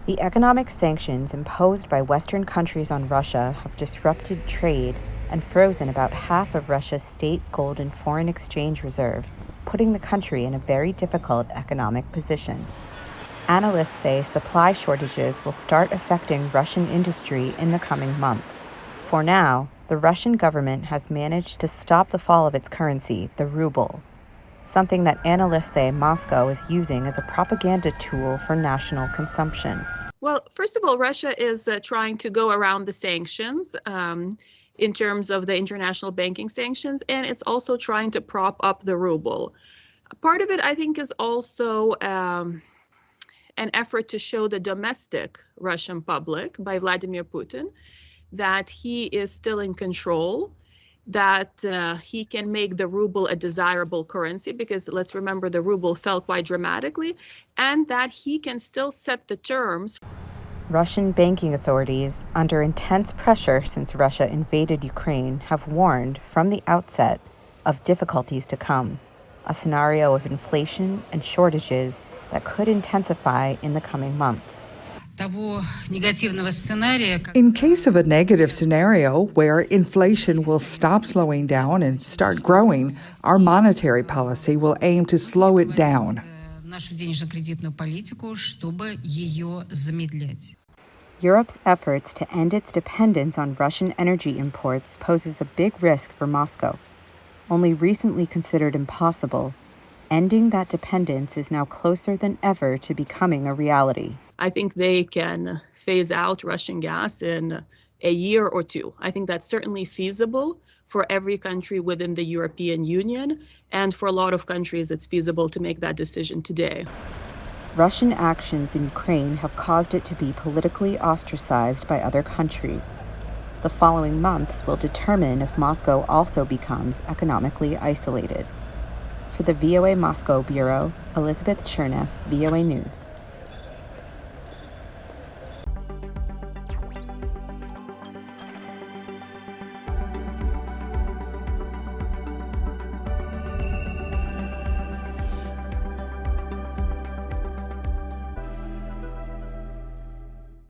The economic sanctions imposed by Western countries on Russia have disrupted trade and frozen about half of Russia's state gold and foreign exchange reserves, putting the country in a very difficult economic position. Analysts say supply shortages will start affecting Russian industry in the coming months. For now, the Russian government has managed to stop the fall of its currency, the ruble, something that analysts say Moscow is using as a propaganda tool for national consumption. Well, first of all, Russia is trying to go around the sanctions in terms of the international banking sanctions, and it's also trying to prop up the ruble. Part of it, I think, is also an effort to show the domestic Russian public by Vladimir Putin that he is still in control, that he can make the ruble a desirable currency, because let's remember the ruble fell quite dramatically, and that he can still set the terms. Russian banking authorities, under intense pressure since Russia invaded Ukraine, have warned from the outset of difficulties to come, a scenario of inflation and shortages that could intensify in the coming months. In case of a negative scenario where inflation will stop slowing down and start growing, our monetary policy will aim to slow it down. Europe's efforts to end its dependence on Russian energy imports poses a big risk for Moscow. Only recently considered impossible, ending that dependence is now closer than ever to becoming a reality. I think they can phase out Russian gas in a year or two. I think that's certainly feasible for every country within the European Union, and for a lot of countries it's feasible to make that decision today. Russian actions in Ukraine have caused it to be politically ostracized by other countries. The following months will determine if Moscow also becomes economically isolated. For the VOA Moscow Bureau, Elizabeth Chernev, VOA News.